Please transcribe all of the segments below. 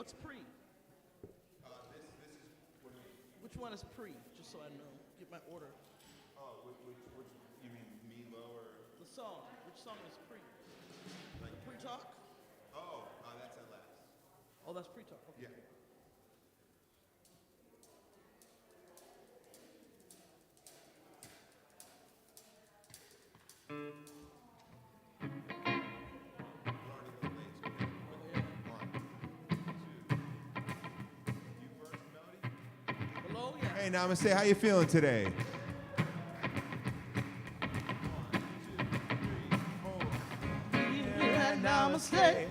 What's pre? This is what do you mean? Which one is pre? Just so I know. Get my order. Oh, which you mean Milo or? The song. Which song is pre? Like, The pre-talk? oh, that's at last. Oh, that's pre-talk. Okay. Yeah. Hello? Yeah. Hey, Namaste, how you feeling today? Namaste.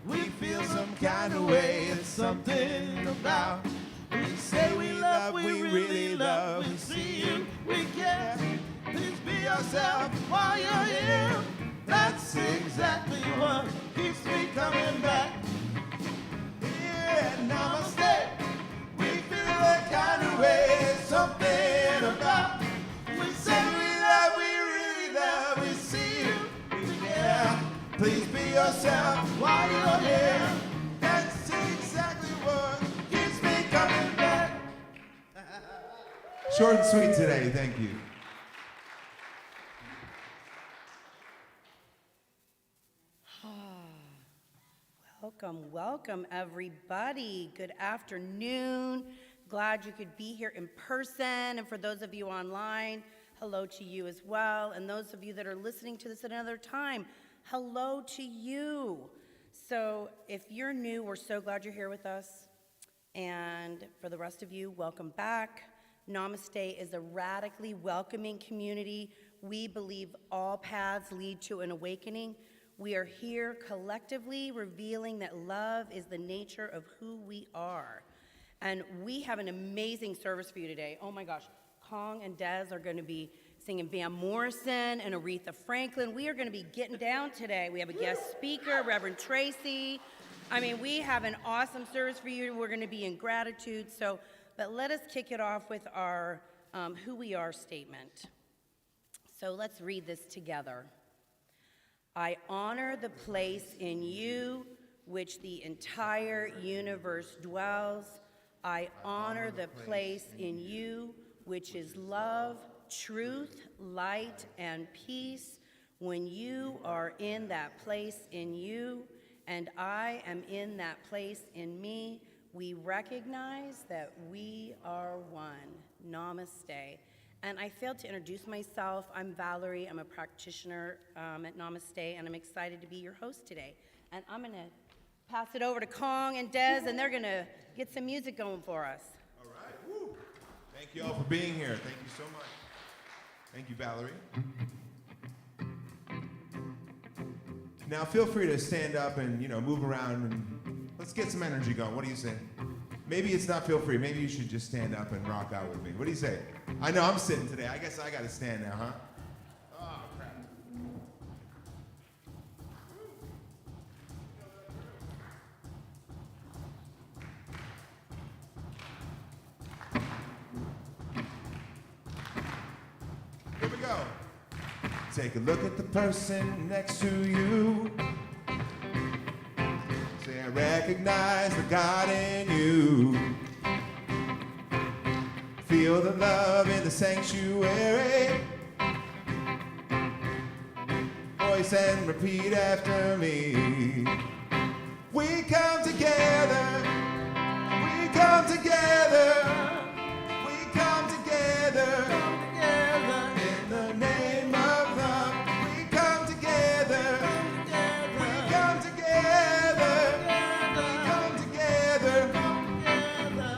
We feel some kind of way. There's something about. We say we love, we really love. We see you, we care. Please be yourself while you're here. That's exactly what keeps me coming back. Yeah, Namaste. We feel that kind of way. Something about. We say we love, we really love. We see you, we care. Please be yourself while you're here. That's exactly what. Keeps me coming back. Short and sweet today, thank you. Welcome, welcome everybody. Good afternoon. Glad you could be here in person. And for those of you online, hello to you as well. And those of you that are listening to this at another time, hello to you. So if you're new, we're so glad you're here with us. And for the rest of you, welcome back. Namaste is a radically welcoming community. We believe all paths lead to an awakening. We are here collectively revealing that love is the nature of who we are. And we have an amazing service for you today. Oh my gosh, Kong and Des are going to be singing Van Morrison and Aretha Franklin. We are going to be getting down today. We have a guest speaker, Reverend Tracy. I mean, we have an awesome service for you. We're going to be in gratitude. But let us kick it off with our who we are statement. So let's read this together. I honor the place in you which the entire universe dwells. I honor the place in you which is love, truth, light, and peace. When you are in that place in you, and I am in that place in me, we recognize that we are one. Namaste. And I failed to introduce myself. I'm Valerie. I'm a practitioner at Namaste, and I'm excited to be your host today. And I'm going to pass it over to Kong and Des, and they're going to get some music going for us. All right. Woo. Thank you all for being here. Thank you so much. Thank you, Valerie. Now feel free to stand up and move around and let's get some energy going. What do you say? Maybe it's not feel free. Maybe you should just stand up and rock out with me. What do you say? I know I'm sitting today. I guess I got to stand now, huh? Oh, crap. Here we go. Take a look at the person next to you. Say, I recognize the God in you. Feel the love in the sanctuary. Voice and repeat after me. We come together. We come together. We come together. In the name of love. We come together. We come together. We come together.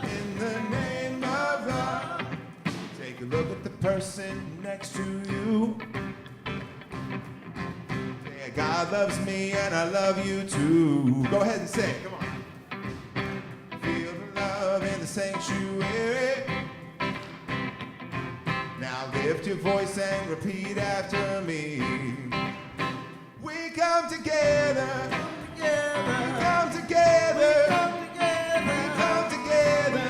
In the name of love. Take a look at the person next to you. Say, God loves me and I love you too. Go ahead and say it, come on. Feel the love in the sanctuary. Now lift your voice and repeat after me. We come together. We come together. We come together.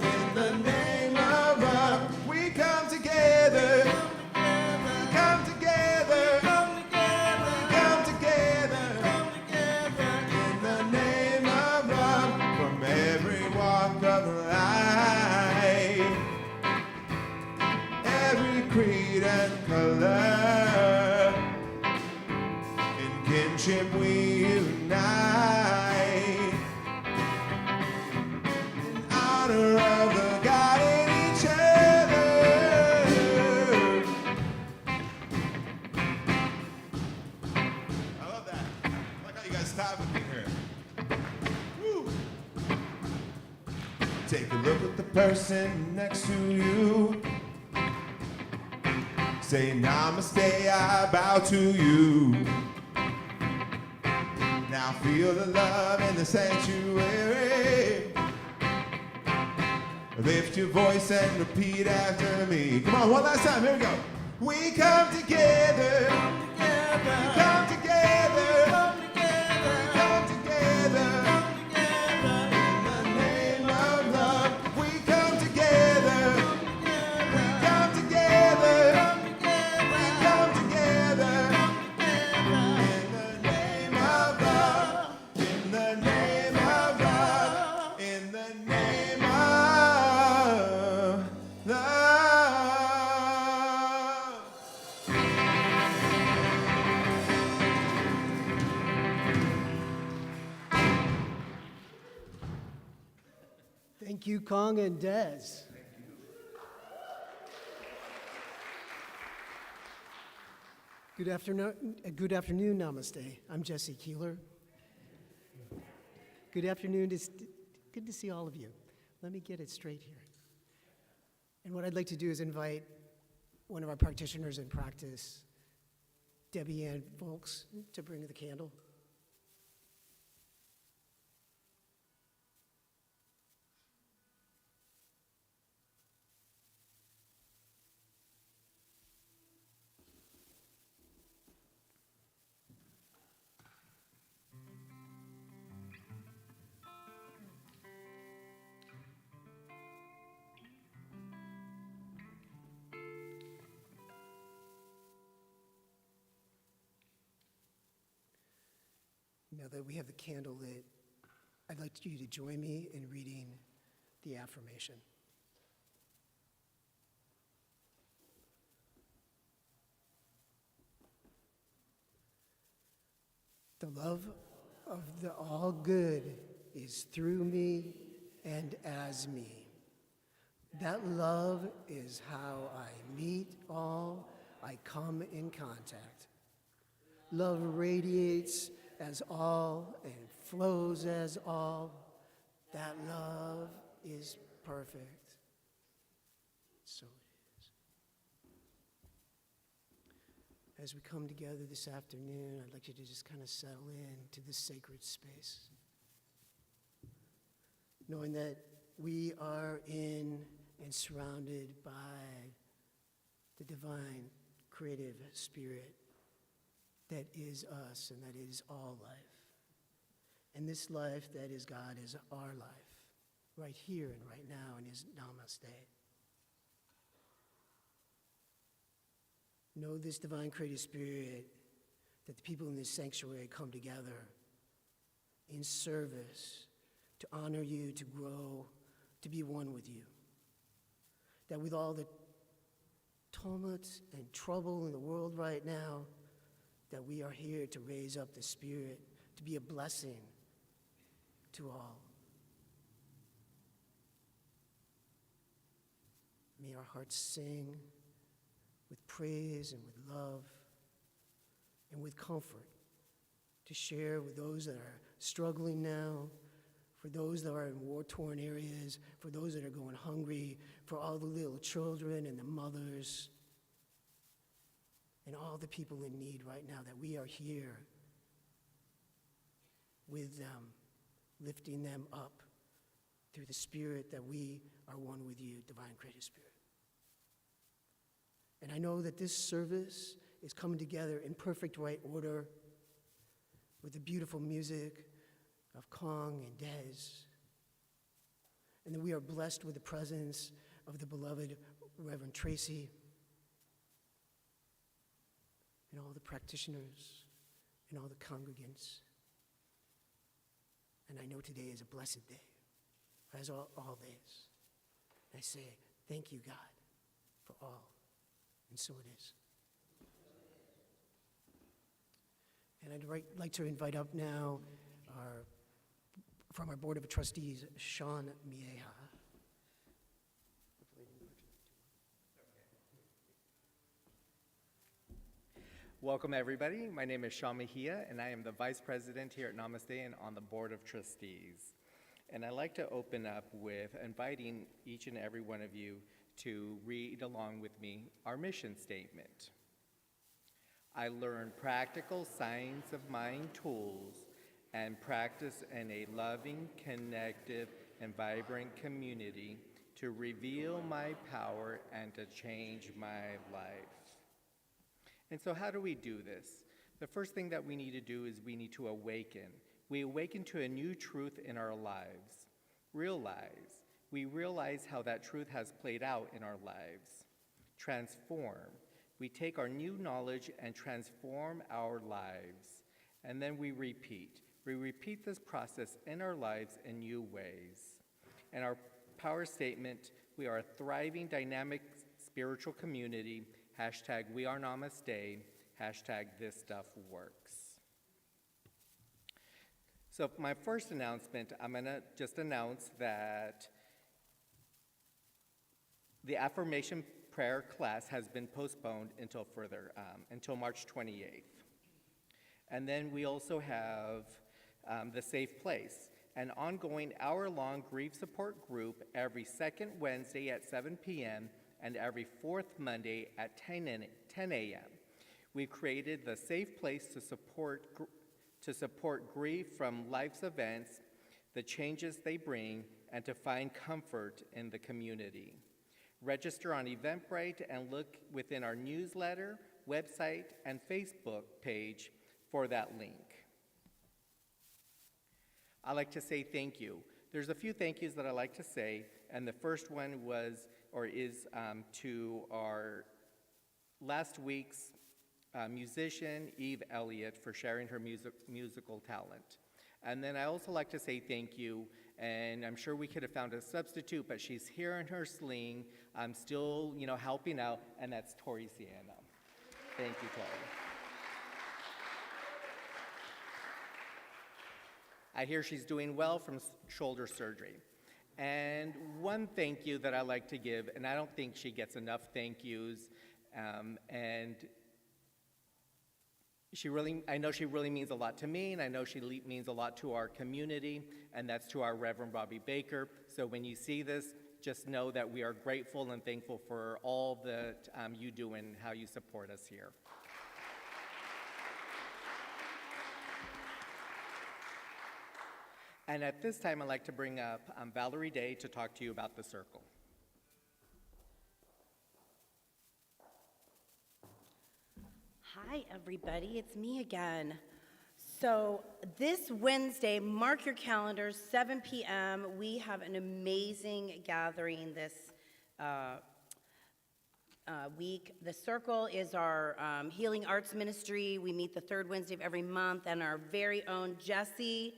In the name of love. We come together. We come together. We come together. In the name of of life. Every creed and color, in kinship we unite. In honor of the God in each other. I love that. I like how you guys stop with me here. Woo. Take a look at the person next to you. Say namaste, I bow to you. Now feel the love in the sanctuary. Lift your voice and repeat after me. Come on, one last time, here we go. We come together. We come together. We come together. In the name of love. We come together. We come together. We come together. In the name of love. In the name of love. In the name of love. Thank you, Kong and Dez. Good afternoon, Namaste. I'm Jesse Keeler. Good afternoon. It's good to see all of you. Let me get it straight here. And what I'd like to do is invite one of our practitioners in practice, Debbie Ann Folks, to bring the candle. Now that we have the candle lit, I'd like you to join me in reading the affirmation. The love of the all good is through me and as me. That love is how I meet all I come in contact. Love radiates as all and flows as all. That love is perfect. So it is. As we come together this afternoon, I'd like you to just kind of settle into this sacred space, knowing that we are in and surrounded by the divine creative spirit that is us and that is all life. And this life that is God is our life, right here and right now, and is namaste. Know this divine creative spirit, that the people in this sanctuary come together in service to honor you, to grow, to be one with you. That with all the tumult and trouble in the world right now, that we are here to raise up the spirit, to be a blessing to all. May our hearts sing with praise and with love and with comfort to share with those that are struggling now, for those that are in war-torn areas, for those that are going hungry, for all the little children and the mothers, and all the people in need right now, that we are here with them, lifting them up through the spirit that we are one with you, divine creative spirit. And I know that this service is coming together in perfect right order with the beautiful music of Kong and Dez, and that we are blessed with the presence of the beloved Reverend Tracy, and all the practitioners, and all the congregants. And I know today is a blessed day. as all this. I say, thank you, God, for all. And so it is. And I'd like to invite up now from our Board of Trustees, Sean Mieja. Welcome, everybody. My name is Sean Mejia, and I am the Vice President here at Namaste and on the Board of Trustees. And I'd like to open up with inviting each and every one of you to read along with me our mission statement. I learn practical science of mind tools and practice in a loving, connected, and vibrant community to reveal my power and to change my life. And so how do we do this? The first thing that we need to do is we need to awaken. We awaken to a new truth in our lives. We realize how that truth has played out in our lives. Transform. We take our new knowledge and transform our lives. And then we repeat. We repeat this process in our lives in new ways. And our power statement, we are a thriving, dynamic, spiritual community. Hashtag we are Namaste. Hashtag this stuff works. So my first announcement, I'm gonna just announce that the affirmation prayer class has been postponed until until March 28th. And then we also have the Safe Place, an ongoing hour-long grief support group every second Wednesday at 7 p.m. and every fourth Monday at 10 a.m. We've created the Safe Place to support grief from life's events, the changes they bring, and to find comfort in the community. Register on Eventbrite and look within our newsletter, website, and Facebook page for that link. I'd like to say thank you. There's a few thank yous that I like to say, and the first one is to our last week's musician, Eve Elliott, for sharing her musical talent. And then I also like to say thank you, and I'm sure we could have found a substitute, but she's here in her sling. I'm still, helping out, and that's Tori Sienna. Thank you, Tori. I hear she's doing well from shoulder surgery. And one thank you that I like to give, and I don't think she gets enough thank yous, and I know she really means a lot to me, and I know she means a lot to our community, and that's to our Reverend Bobby Baker. So when you see this, just know that we are grateful and thankful for all that you do and how you support us here. And at this time, I'd like to bring up Valerie Day to talk to you about the circle. Hi, everybody. It's me again. So this Wednesday, mark your calendars, 7 p.m. We have an amazing gathering this week. The Circle is our healing arts ministry. We meet the third Wednesday of every month, and our very own Jesse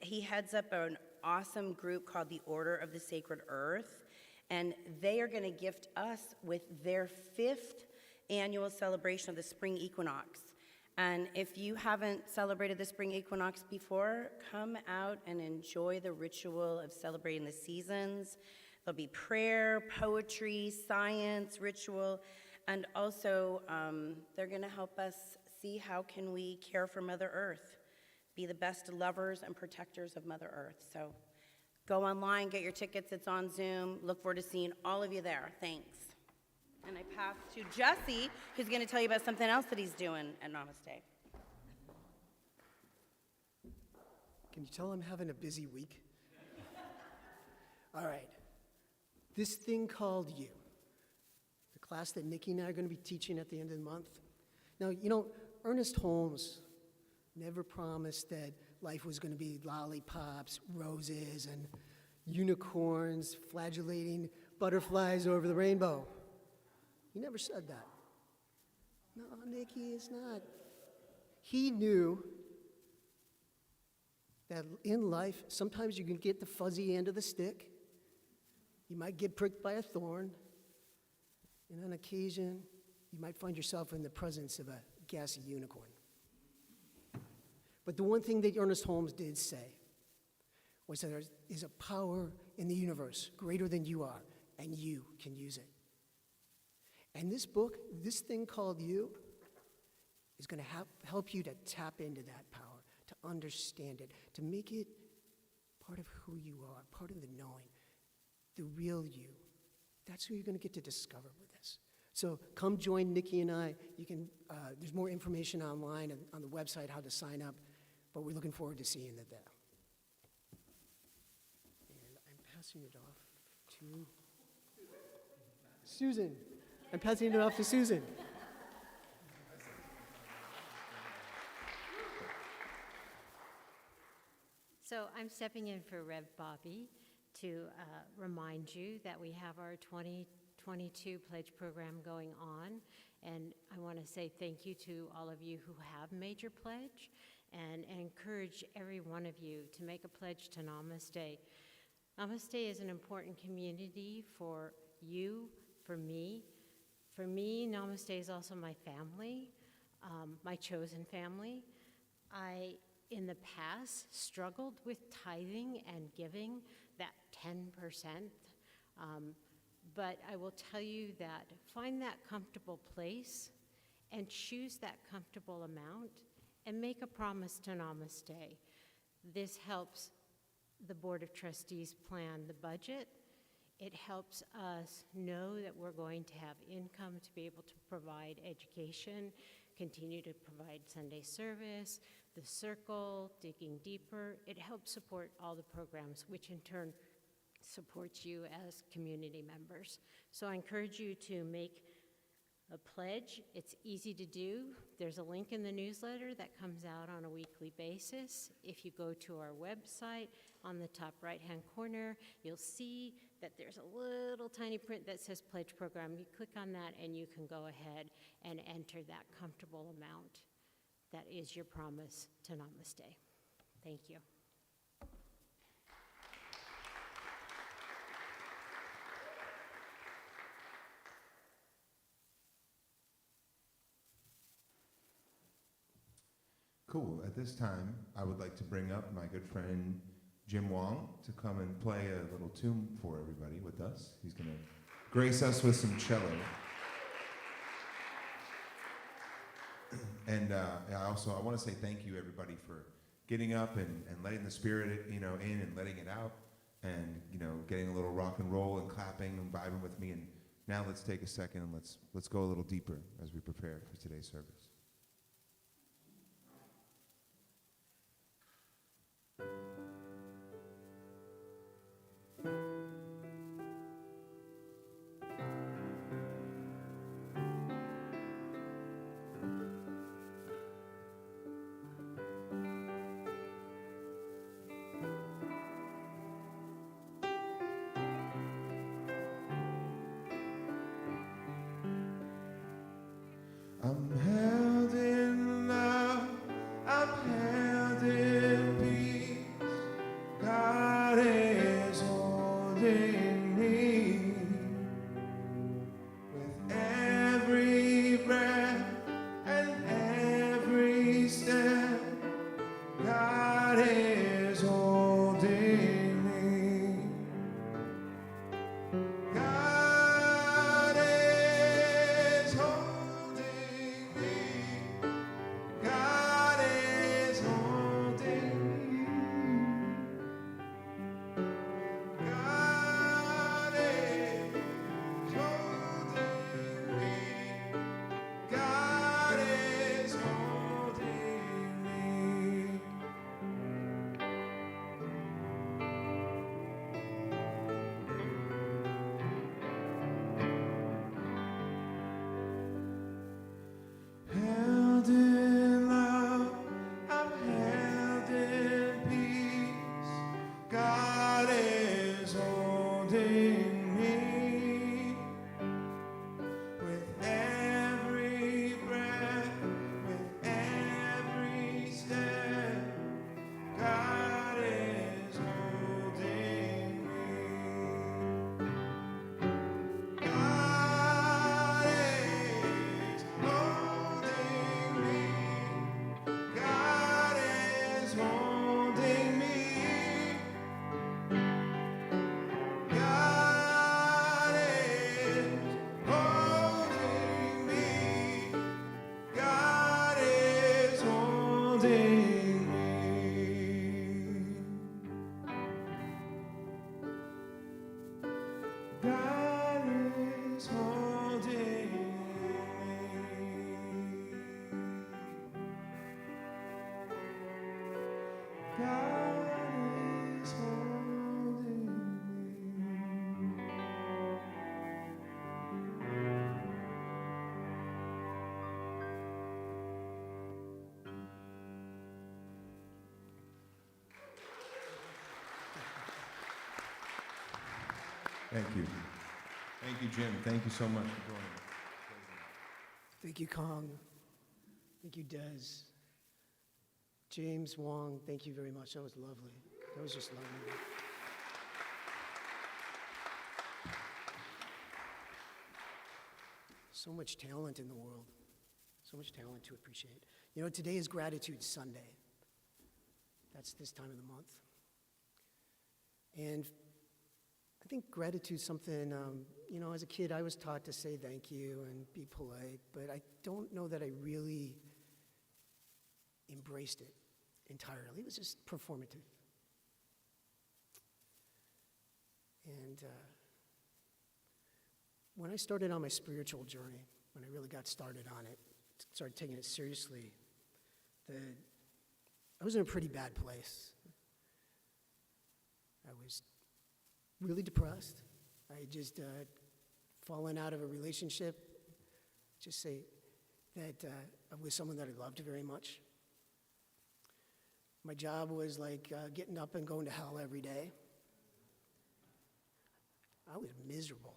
he heads up an awesome group called the Order of the Sacred Earth, and they are going to gift us with their 5th annual celebration of the spring equinox. And if you haven't celebrated the spring equinox before, come out and enjoy the ritual of celebrating the seasons. There'll be prayer, poetry, science, ritual, and also they're going to help us see how can we care for Mother Earth, be the best lovers and protectors of Mother Earth. So go online, get your tickets. It's on Zoom. Look forward to seeing all of you there. Thanks. And I pass to Jesse, who's going to tell you about something else that he's doing at Namaste. Can you tell I'm having a busy week? All right. This thing called you, the class that Nikki and I are going to be teaching at the end of the month. Now, Ernest Holmes never promised that life was going to be lollipops, roses, and unicorns flagellating butterflies over the rainbow. He never said that. No, Nikki, it's not. He knew that in life, sometimes you can get the fuzzy end of the stick. You might get pricked by a thorn. And on occasion, you might find yourself in the presence of a gassy unicorn. But the one thing that Ernest Holmes did say was that there is a power in the universe greater than you are, and you can use it. And this book, this thing called you, is going to help you to tap into that power, to understand it, to make it part of who you are, part of the knowing, the real you. That's who you're going to get to discover with this. So come join Nikki and I. You can. There's more information online and on the website how to sign up, but we're looking forward to seeing you there. And I'm passing it off to Susan. I'm passing it off to Susan. So I'm stepping in for Rev Bobby to remind you that we have our 2022 Pledge Program going on. And I want to say thank you to all of you who have made your pledge and encourage every one of you to make a pledge to Namaste. Namaste is an important community for you, for me. For me, Namaste is also my family, my chosen family. I, in the past, struggled with tithing and giving that 10%. But I will tell you that find that comfortable place and choose that comfortable amount and make a promise to Namaste. This helps the Board of Trustees plan the budget. It helps us know that we're going to have income to be able to provide education, continue to provide Sunday service, the circle, digging deeper. It helps support all the programs, which in turn supports you as community members. So I encourage you to make a pledge. It's easy to do. There's a link in the newsletter that comes out on a weekly basis. If you go to our website, on the top right-hand corner, you'll see that there's a little tiny print that says Pledge Program. You click on that and you can go ahead and enter that comfortable amount. That is your promise to Namaste. Thank you. Cool. At this time, I would like to bring up my good friend Jim Wong to come and play a little tune for everybody with us. He's going to grace us with some cello. And I want to say thank you, everybody, for getting up and letting the spirit, in and letting it out, and getting a little rock and roll and clapping and vibing with me. And now let's take a second and let's go a little deeper as we prepare for today's service. I'm held in love, I'm held in peace. God is holding me with every breath and every step. God is holding me. God is holding me. Thank you. Thank you, Jim. Thank you so much for joining us. Thank you, Kong. Thank you, Des. James, Wong, thank you very much. That was lovely. That was just lovely. So much talent in the world. So much talent to appreciate. You know, today is Gratitude Sunday. That's this time of the month. And I think gratitude's something, you know, as a kid, I was taught to say thank you and be polite, but I don't know that I really embraced it entirely. It was just performative. And when I started on my spiritual journey, when I really got started on it, started taking it seriously, I was in a pretty bad place. I was really depressed. I had just fallen out of a relationship, just say that with someone that I loved very much. My job was like getting up and going to hell every day. I was miserable.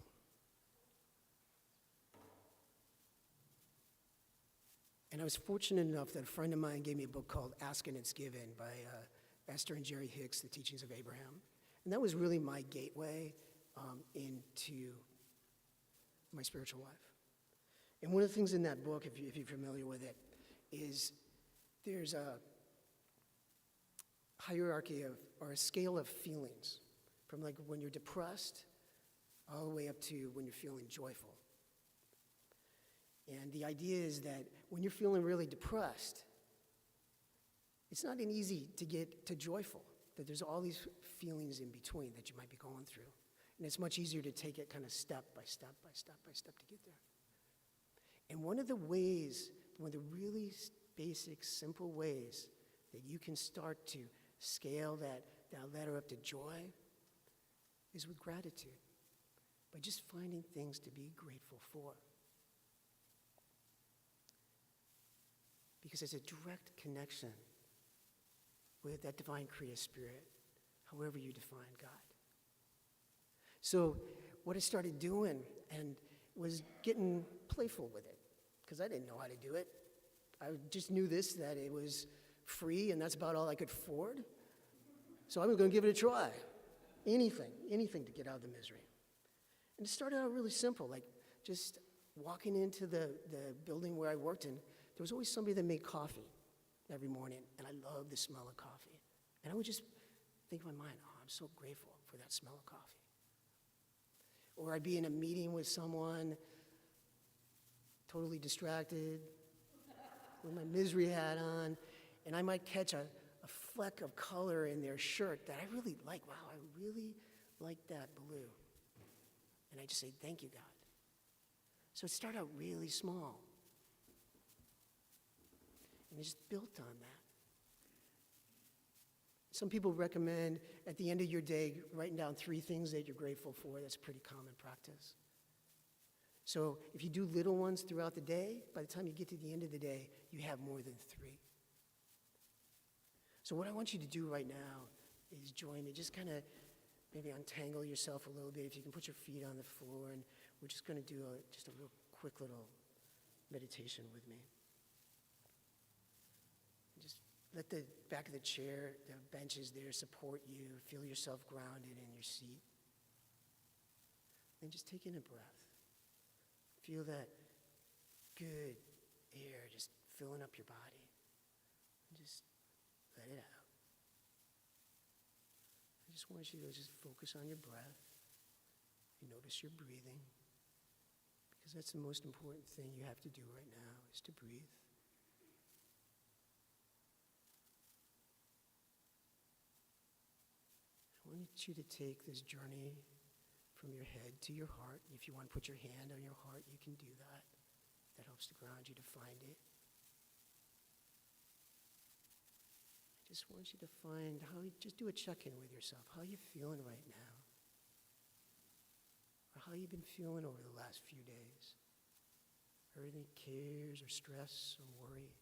And I was fortunate enough that a friend of mine gave me a book called Ask and It's Given by Esther and Jerry Hicks, The Teachings of Abraham. And that was really my gateway into my spiritual life. And one of the things in that book, if you're familiar with it, is there's a hierarchy of, or a scale of feelings, from like when you're depressed all the way up to when you're feeling joyful. And the idea is that when you're feeling really depressed, it's not an easy to get to joyful, that there's all these feelings in between that you might be going through. And it's much easier to take it kind of step by step by step by step to get there. And one of the ways, one of the really basic, simple ways that you can start to scale that ladder up to joy is with gratitude, by just finding things to be grateful for. Because there's a direct connection with that divine creative spirit, however you define God. So what I started doing and was getting playful with it, because I didn't know how to do it. I just knew that it was free and that's about all I could afford. So I was going to give it a try. Anything to get out of the misery. And it started out really simple, like just walking into the building where I worked in. There was always somebody that made coffee every morning, and I loved the smell of coffee. And I would just think in my mind, oh, I'm so grateful for that smell of coffee. Or I'd be in a meeting with someone, totally distracted, with my misery hat on, and I might catch a fleck of color in their shirt that I really like. Wow, I really like that blue. And I just say, thank you, God. So it started out really small. And it's built on that. Some people recommend at the end of your day writing down 3 things that you're grateful for. That's a pretty common practice. So if you do little ones throughout the day, by the time you get to the end of the day, you have more than 3. So what I want you to do right now is join me. Just kind of maybe untangle yourself a little bit. If you can put your feet on the floor, and we're just going to do just a real quick little meditation with me. Just let the back of the chair, the benches there support you. Feel yourself grounded in your seat. And just take in a breath. Feel that good air just filling up your body. And just let it out. I just want you to just focus on your breath. You notice your breathing. Because that's the most important thing you have to do right now, is to breathe. I want you to take this journey from your head to your heart. If you want to put your hand on your heart, you can do that. That helps to ground you to find it. I just want you to find just do a check-in with yourself. How are you feeling right now? Or how you been feeling over the last few days? Are there any cares or stress or worry?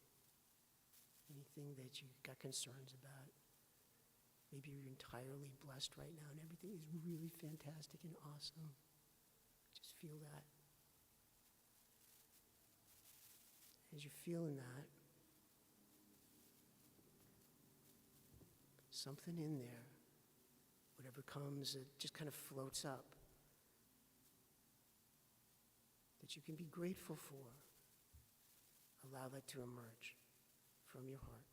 Anything that you got concerns about? Maybe you're entirely blessed right now and everything is really fantastic and awesome. Just feel that. As you're feeling that, something in there, whatever comes, it just kind of floats up that you can be grateful for. Allow that to emerge from your heart.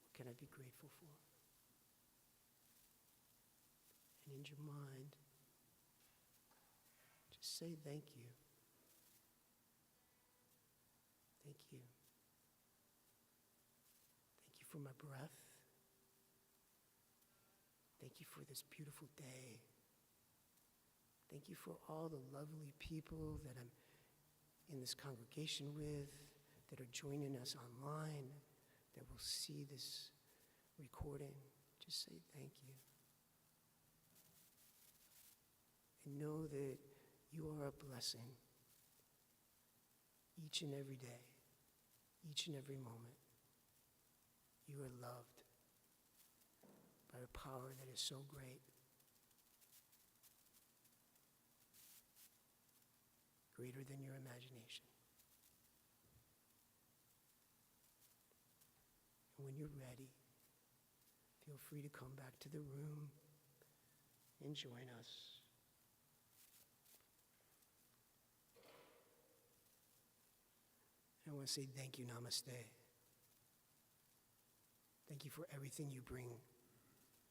What can I be grateful for? And in your mind, just say thank you. Thank you. Thank you for my breath. Thank you for this beautiful day. Thank you for all the lovely people that I'm in this congregation with, that are joining us online, that will see this recording. Just say thank you. And know that you are a blessing each and every day, each and every moment. You are loved by a power that is so great, greater than your imagination. And when you're ready, feel free to come back to the room and join us. I want to say thank you, Namaste. Thank you for everything you bring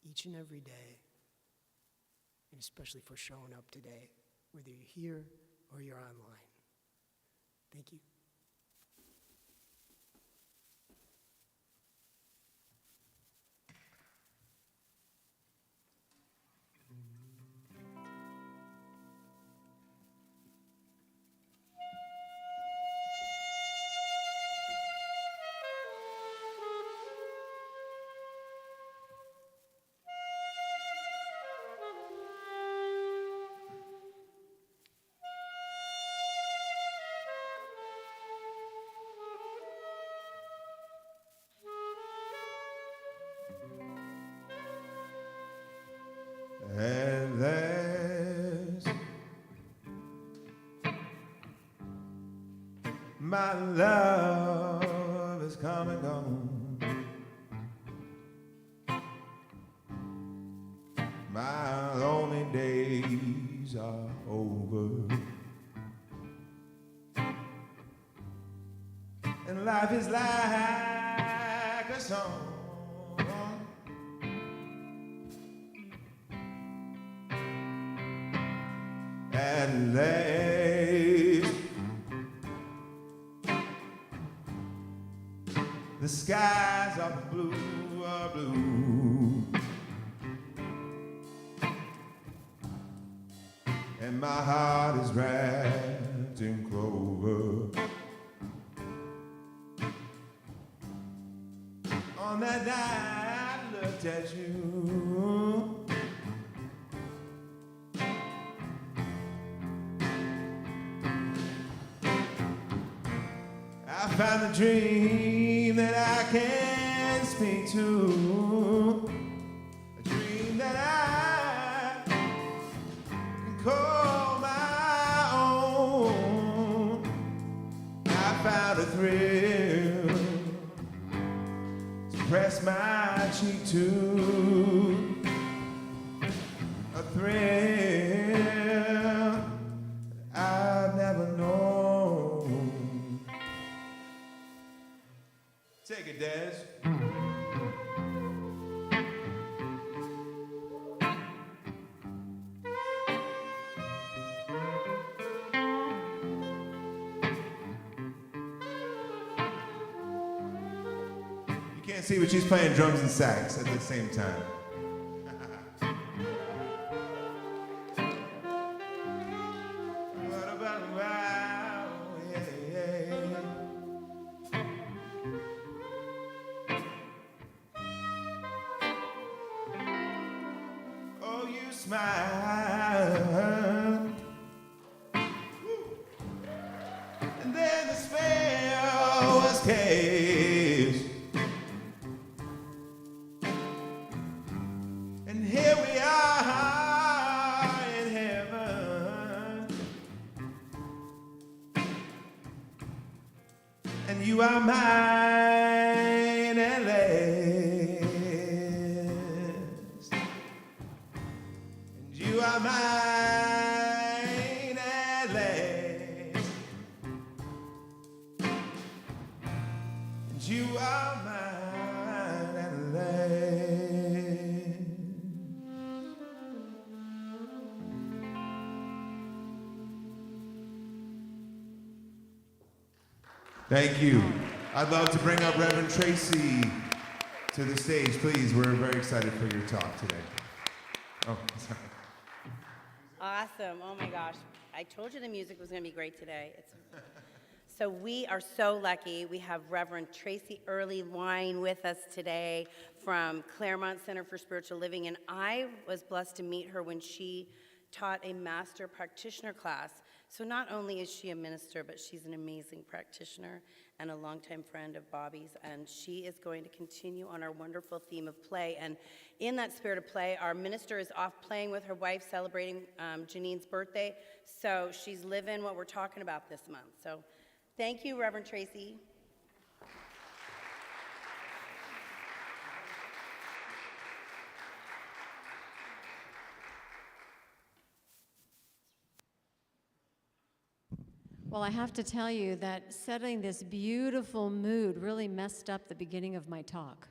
each and every day, and especially for showing up today, whether you're here or you're online. Thank you. And there's my love is come and gone. My lonely days are over. And life is like a song. And lays the skies are blue, are blue, and my heart is wrapped in clover. On that night I looked at you, I found a dream that I can speak to, a dream that I can call my own. I found a thrill to press my cheek to, a thrill I've never known. Take it, Des. You can't see, but she's playing drums and sax at the same time. What about a wow? Yeah, yeah, yeah. Oh, you smile, and then the spell was cast. you are mine at last. And you are mine at last. And you are mine at last. Thank you. I'd love to bring up Reverend Tracy to the stage, please. We're very excited for your talk today. Oh, sorry. Awesome. Oh my gosh. I told you the music was going to be great today. So we are so lucky. We have Reverend Tracy Wine with us today from Claremont Center for Spiritual Living. And I was blessed to meet her when she taught a master practitioner class. So not only is she a minister, but she's an amazing practitioner and a longtime friend of Bobby's. And she is going to continue on our wonderful theme of play. And in that spirit of play, our minister is off playing with her wife, celebrating Janine's birthday. So she's living what we're talking about this month. So thank you, Reverend Tracy. Well, I have to tell you that setting this beautiful mood really messed up the beginning of my talk.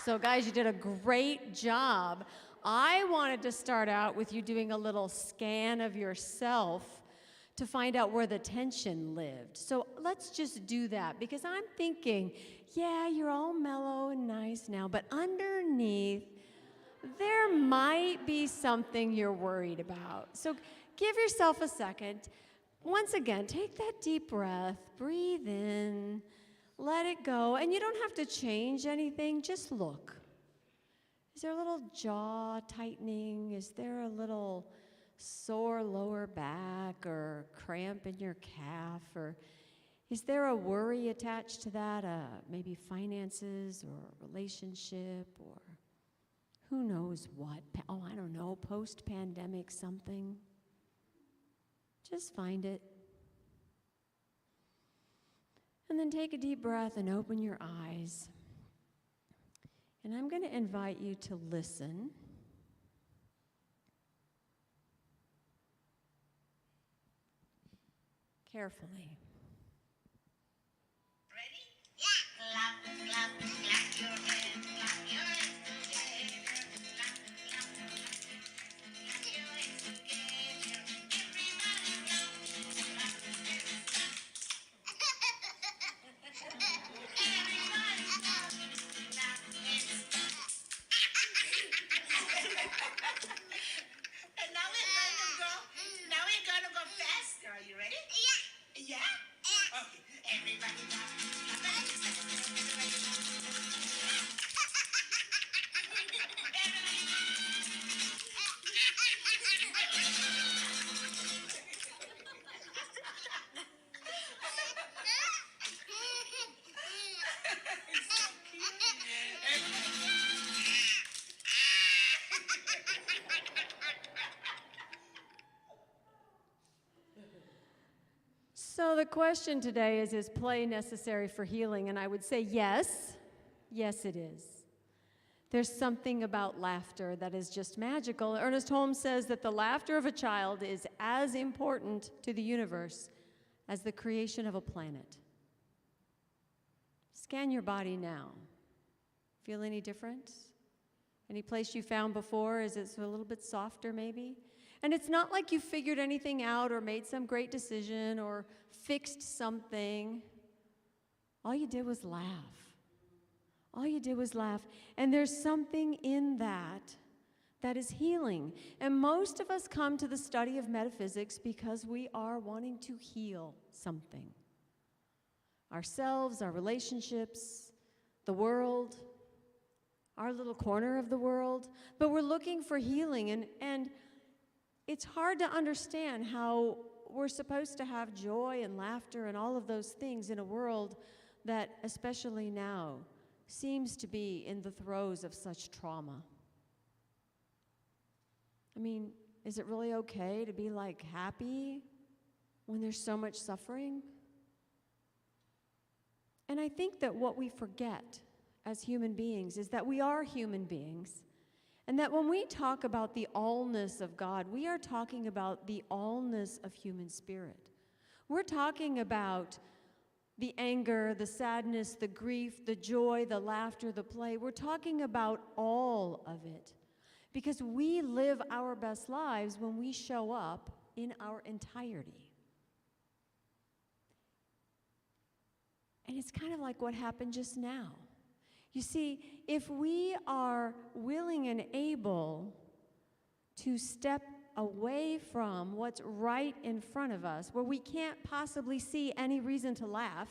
So guys, you did a great job. I wanted to start out with you doing a little scan of yourself to find out where the tension lived. So let's just do that, because I'm thinking, yeah, you're all mellow and nice now, but underneath, there might be something you're worried about. So give yourself a second. Once again, take that deep breath, breathe in, let it go, and you don't have to change anything, just look. Is there a little jaw tightening? Is there a little sore lower back or cramp in your calf? Or is there a worry attached to that, maybe finances or relationship or who knows what? Oh, I don't know, post-pandemic something. Just find it. And then take a deep breath and open your eyes. And I'm going to invite you to listen. Carefully. Ready? Yeah. Clap, clap, clap your hands, clap your hands together. Clap, clap, clap your hands together. Everybody clap, clap, clap. Everybody clap, clap, and now we're gonna go faster. Are you ready? Yeah. Yeah? Okay. Everybody clap, clap. So the question today is play necessary for healing? And I would say yes. Yes, it is. There's something about laughter that is just magical. Ernest Holmes says that the laughter of a child is as important to the universe as the creation of a planet. Scan your body now. Feel any difference? Any place you found before? Is it a little bit softer maybe? And it's not like you figured anything out or made some great decision or fixed something. All you did was laugh. All you did was laugh. And there's something in that that is healing. And most of us come to the study of metaphysics because we are wanting to heal something. Ourselves, our relationships, the world, our little corner of the world. But we're looking for healing. And it's hard to understand how we're supposed to have joy and laughter and all of those things in a world that, especially now, seems to be in the throes of such trauma. I mean, is it really okay to be like happy when there's so much suffering? And I think that what we forget as human beings is that we are human beings, and that when we talk about the allness of God, we are talking about the allness of human spirit. We're talking about the anger, the sadness, the grief, the joy, the laughter, the play. We're talking about all of it, because we live our best lives when we show up in our entirety. And it's kind of like what happened just now. You see, if we are willing and able to step away from what's right in front of us, where we can't possibly see any reason to laugh,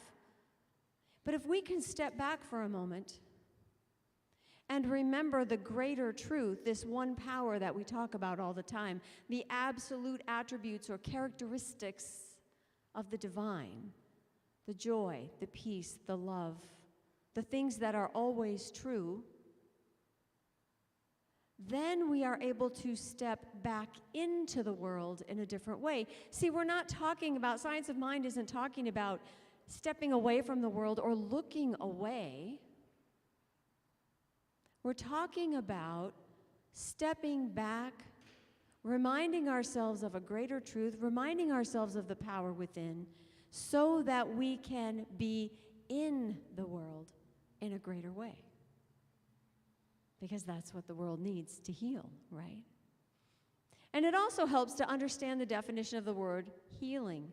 but if we can step back for a moment and remember the greater truth, this one power that we talk about all the time, the absolute attributes or characteristics of the divine, the joy, the peace, the love, the things that are always true, then we are able to step back into the world in a different way. See, we're not talking about, Science of Mind isn't talking about stepping away from the world or looking away. We're talking about stepping back, reminding ourselves of a greater truth, reminding ourselves of the power within, so that we can be in the world in a greater way. Because that's what the world needs to heal, right? And it also helps to understand the definition of the word healing.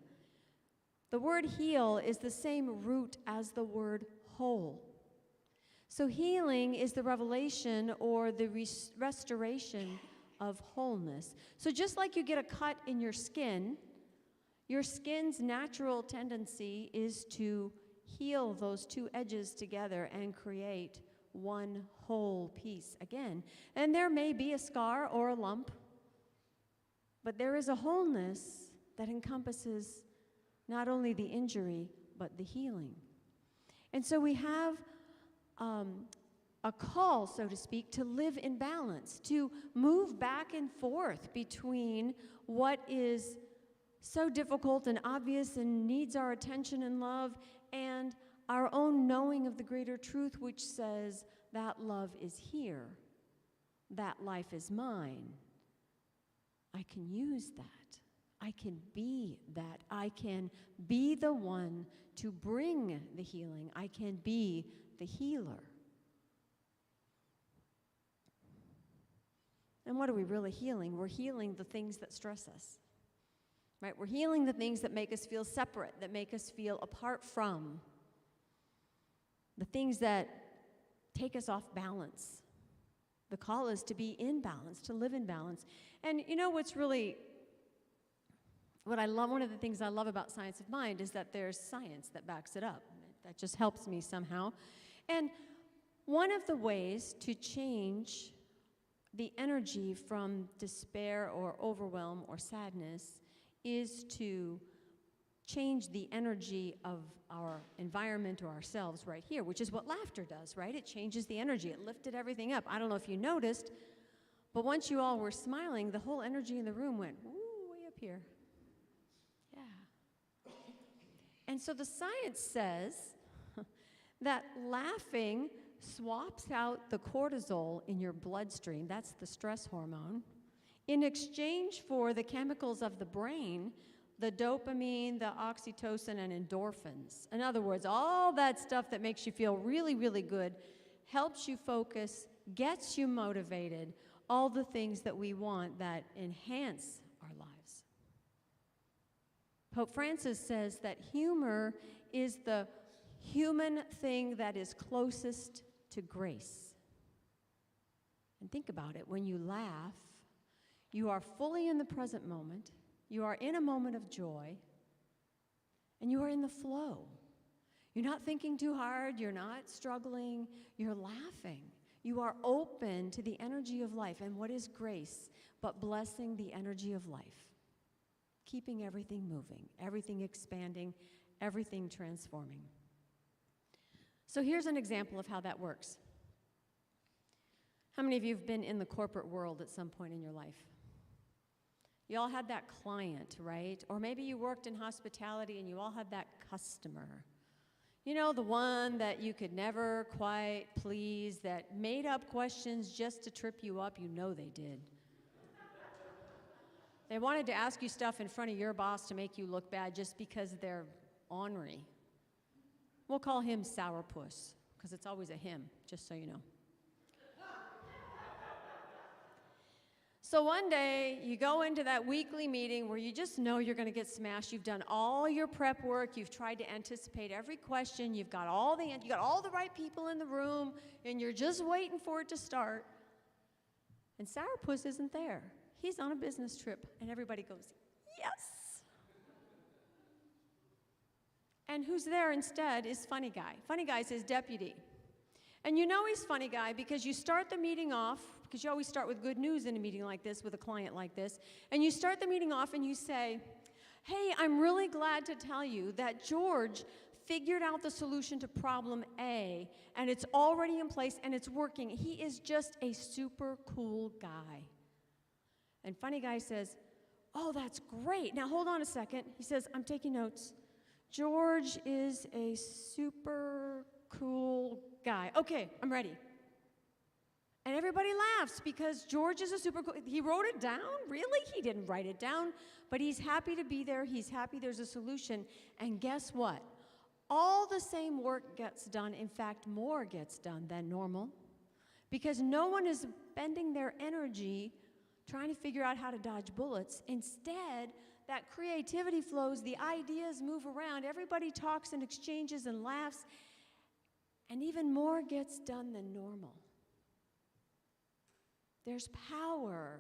The word heal is the same root as the word whole. So healing is the revelation or the restoration of wholeness. So just like you get a cut in your skin's natural tendency is to heal those two edges together and create one whole piece again. And there may be a scar or a lump, but there is a wholeness that encompasses not only the injury, but the healing. And so we have a call, so to speak, to live in balance, to move back and forth between what is so difficult and obvious and needs our attention and love, and our own knowing of the greater truth, which says that love is here, that life is mine. I can use that. I can be that. I can be the one to bring the healing. I can be the healer. And what are we really healing? We're healing the things that stress us. Right? We're healing the things that make us feel separate, that make us feel apart from, the things that take us off balance. The call is to be in balance, to live in balance. And you know what's really, what I love, one of the things I love about Science of Mind is that there's science that backs it up. That just helps me somehow. And one of the ways to change the energy from despair or overwhelm or sadness is to change the energy of our environment or ourselves right here, which is what laughter does, right? It changes the energy. It lifted everything up. I don't know if you noticed, but once you all were smiling, the whole energy in the room went, ooh, way up here. Yeah. And so the science says that laughing swaps out the cortisol in your bloodstream, that's the stress hormone, in exchange for the chemicals of the brain, the dopamine, the oxytocin, and endorphins. In other words, all that stuff that makes you feel really, really good, helps you focus, gets you motivated, all the things that we want that enhance our lives. Pope Francis says that humor is the human thing that is closest to grace. And think about it, when you laugh, you are fully in the present moment, you are in a moment of joy, and you are in the flow. You're not thinking too hard, you're not struggling, you're laughing. You are open to the energy of life. And what is grace but blessing the energy of life? Keeping everything moving, everything expanding, everything transforming. So here's an example of how that works. How many of you have been in the corporate world at some point in your life? You all had that client, right? Or maybe you worked in hospitality and you all had that customer. You know, the one that you could never quite please, that made up questions just to trip you up. You know they did. They wanted to ask you stuff in front of your boss to make you look bad just because they're ornery. We'll call him Sourpuss, because it's always a him, just so you know. So one day, you go into that weekly meeting where you just know you're going to get smashed. You've done all your prep work. You've tried to anticipate every question. You got all the right people in the room, and you're just waiting for it to start. And Sourpuss isn't there. He's on a business trip, and everybody goes, yes. And who's there instead is Funny Guy. Funny Guy's his deputy. And you know he's Funny Guy because you start the meeting off, because you always start with good news in a meeting like this, with a client like this, and you start the meeting off and you say, hey, I'm really glad to tell you that George figured out the solution to problem A, and it's already in place and it's working. He is just a super cool guy. And Funny Guy says, oh, that's great. Now hold on a second. He says, I'm taking notes. George is a super cool guy. Okay, I'm ready. And everybody laughs because George is a super cool. He wrote it down? Really? He didn't write it down, but he's happy to be there. He's happy there's a solution. And guess what? All the same work gets done. In fact, more gets done than normal because no one is spending their energy trying to figure out how to dodge bullets. Instead, that creativity flows, the ideas move around, everybody talks and exchanges and laughs, and even more gets done than normal. There's power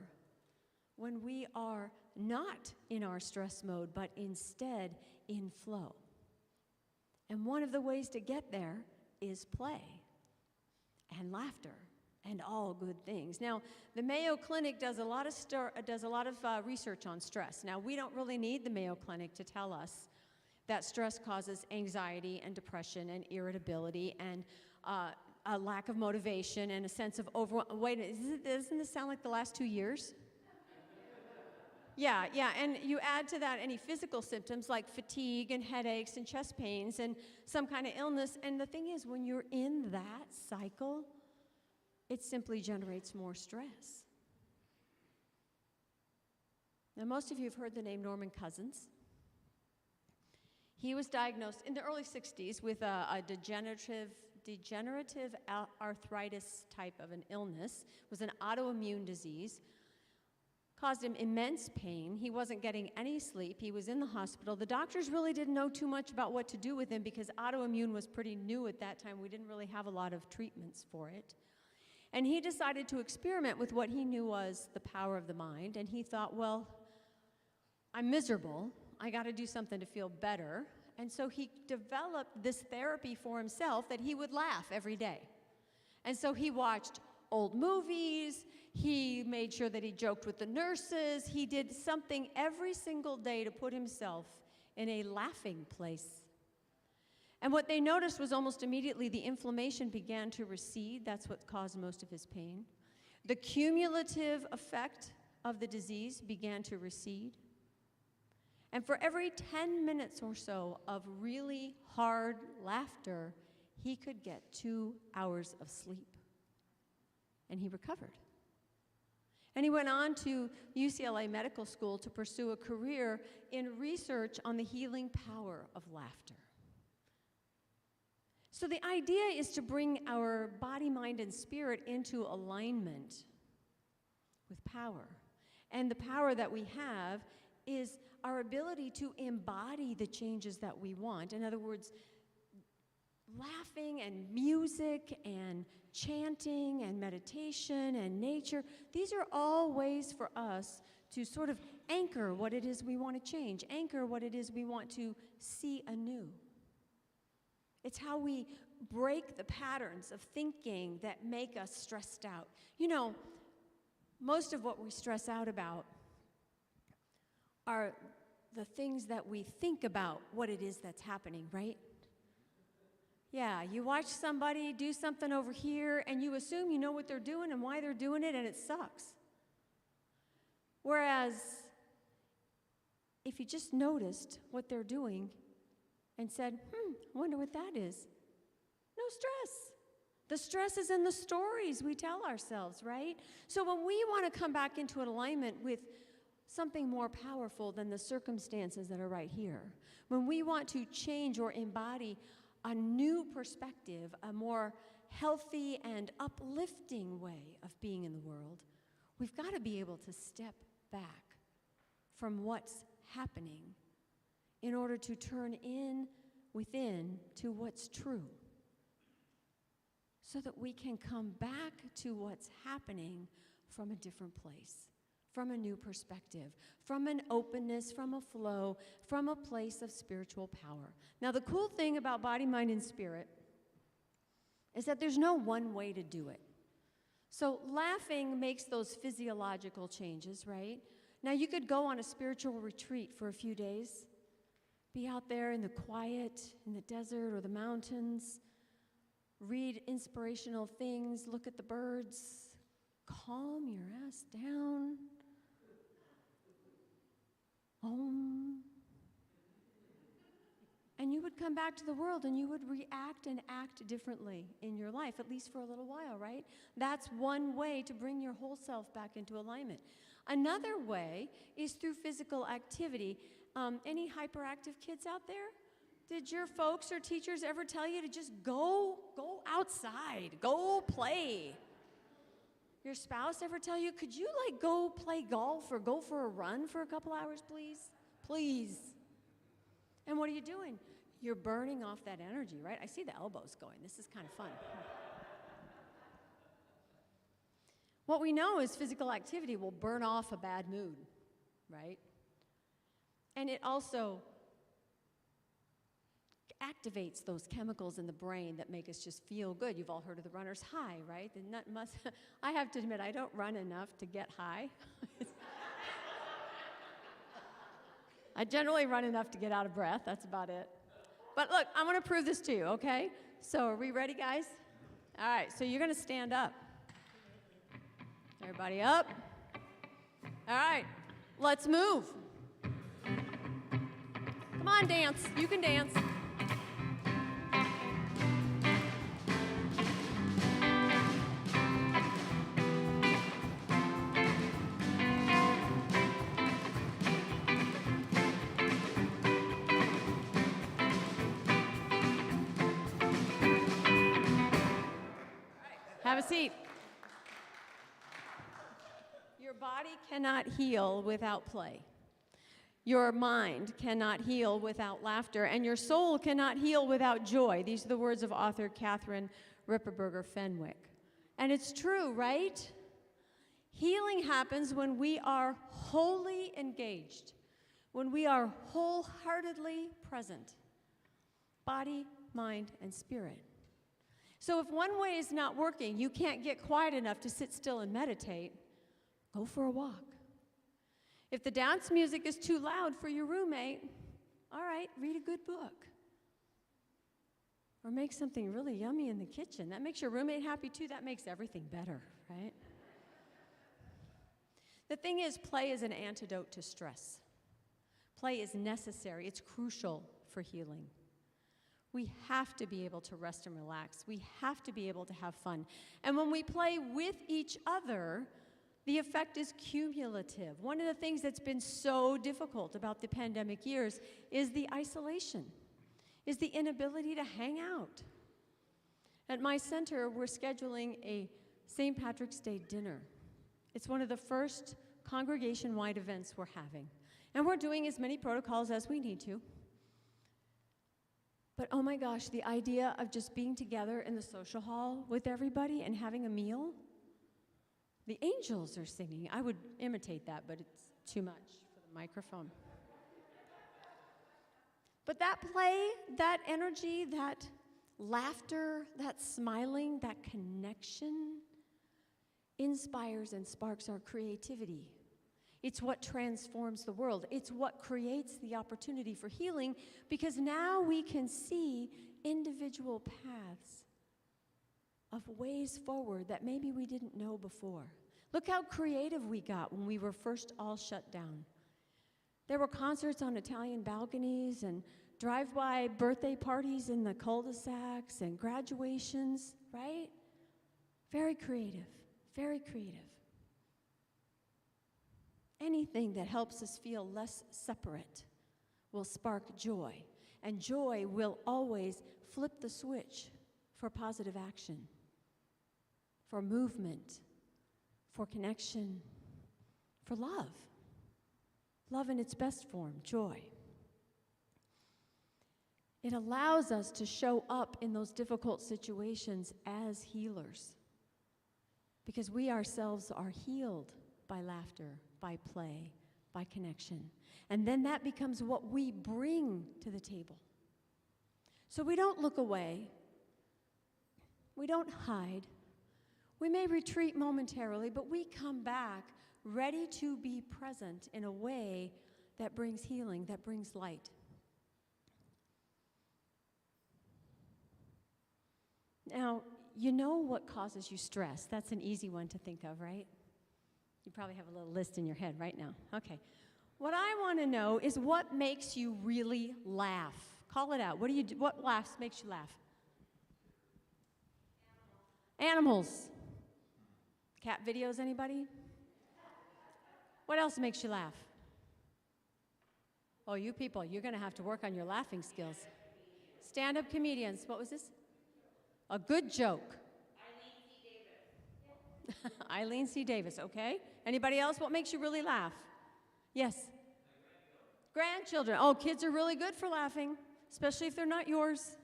when we are not in our stress mode, but instead in flow. And one of the ways to get there is play and laughter and all good things. Now, the Mayo Clinic does a lot of research on stress. Now, we don't really need the Mayo Clinic to tell us that stress causes anxiety and depression and irritability and a lack of motivation and a sense of overwhelm. Wait, doesn't this sound like the last 2 years? Yeah, and you add to that any physical symptoms like fatigue and headaches and chest pains and some kind of illness. And the thing is, when you're in that cycle, it simply generates more stress. Now, most of you have heard the name Norman Cousins. He was diagnosed in the early 60s with a degenerative arthritis type of an illness. It was an autoimmune disease. Caused him immense pain. He wasn't getting any sleep. He was in the hospital. The doctors really didn't know too much about what to do with him because autoimmune was pretty new at that time. We didn't really have a lot of treatments for it. And he decided to experiment with what he knew was the power of the mind. And he thought, well, I'm miserable. I got to do something to feel better. And so he developed this therapy for himself that he would laugh every day. And so he watched old movies. He made sure that he joked with the nurses. He did something every single day to put himself in a laughing place. And what they noticed was almost immediately the inflammation began to recede. That's what caused most of his pain. The cumulative effect of the disease began to recede. And for every 10 minutes or so of really hard laughter, he could get 2 hours of sleep. And he recovered. And he went on to UCLA Medical School to pursue a career in research on the healing power of laughter. So the idea is to bring our body, mind, and spirit into alignment with power. And the power that we have is our ability to embody the changes that we want. In other words, laughing and music and chanting and meditation and nature, these are all ways for us to sort of anchor what it is we want to change, anchor what it is we want to see anew. It's how we break the patterns of thinking that make us stressed out. You know, most of what we stress out about are the things that we think about what it is that's happening, right? Yeah, you watch somebody do something over here and you assume you know what they're doing and why they're doing it, and it sucks. Whereas if you just noticed what they're doing and said, I wonder what that is, no stress. The stress is in the stories we tell ourselves, right? So when we want to come back into an alignment with something more powerful than the circumstances that are right here, when we want to change or embody a new perspective, a more healthy and uplifting way of being in the world, we've got to be able to step back from what's happening in order to turn in within to what's true, so that we can come back to what's happening from a different place, from a new perspective, from an openness, from a flow, from a place of spiritual power. Now, the cool thing about body, mind, and spirit is that there's no one way to do it. So laughing makes those physiological changes, right? Now, you could go on a spiritual retreat for a few days, be out there in the quiet, in the desert or the mountains, read inspirational things, look at the birds, calm your ass down. And you would come back to the world and you would react and act differently in your life, at least for a little while, right? That's one way to bring your whole self back into alignment. Another way is through physical activity. Any hyperactive kids out there? Did your folks or teachers ever tell you to just go outside, go play? Your spouse ever tell you, could you like go play golf or go for a run for a couple hours, please? Please. And what are you doing? You're burning off that energy, right? I see the elbows going. This is kind of fun. What we know is physical activity will burn off a bad mood, right? And it also activates those chemicals in the brain that make us just feel good. You've all heard of the runner's high, right? I have to admit, I don't run enough to get high. I generally run enough to get out of breath. That's about it. But look, I'm going to prove this to you, okay? So are we ready, guys? All right, so you're going to stand up. Everybody up. All right, let's move. Come on, dance. You can dance. Have a seat. Your body cannot heal without play. Your mind cannot heal without laughter, and your soul cannot heal without joy. These are the words of author Catherine Ripperberger Fenwick. And it's true, right? Healing happens when we are wholly engaged, when we are wholeheartedly present, body, mind, and spirit. So if one way is not working, you can't get quiet enough to sit still and meditate, go for a walk. If the dance music is too loud for your roommate, all right, read a good book. Or make something really yummy in the kitchen. That makes your roommate happy too. That makes everything better, right? The thing is, play is an antidote to stress. Play is necessary. It's crucial for healing. We have to be able to rest and relax. We have to be able to have fun. And when we play with each other, the effect is cumulative. One of the things that's been so difficult about the pandemic years is the isolation, is the inability to hang out. At my center, we're scheduling a St. Patrick's Day dinner. It's one of the first congregation-wide events we're having. And we're doing as many protocols as we need to. But oh my gosh, the idea of just being together in the social hall with everybody and having a meal, the angels are singing. I would imitate that, but it's too much for the microphone. But that play, that energy, that laughter, that smiling, that connection inspires and sparks our creativity. It's what transforms the world. It's what creates the opportunity for healing, because now we can see individual paths of ways forward that maybe we didn't know before. Look how creative we got when we were first all shut down. There were concerts on Italian balconies and drive-by birthday parties in the cul-de-sacs and graduations, right? Very creative, very creative. Anything that helps us feel less separate will spark joy, and joy will always flip the switch for positive action, for movement, for connection, for love. Love in its best form, joy. It allows us to show up in those difficult situations as healers, because we ourselves are healed by laughter, by play, by connection. And then that becomes what we bring to the table. So we don't look away. We don't hide. We may retreat momentarily, but we come back ready to be present in a way that brings healing, that brings light. Now, you know what causes you stress. That's an easy one to think of, right? You probably have a little list in your head right now. Okay. What I want to know is what makes you really laugh. Call it out. What do you do? What laughs makes you laugh? Animals. Cat videos, anybody? What else makes you laugh? Oh, you people, you're going to have to work on your laughing skills. Stand-up comedians. What was this? A good joke. Eileen C. Davis, okay. Anybody else? What makes you really laugh? Yes? Grandchildren. Oh, kids are really good for laughing, especially if they're not yours.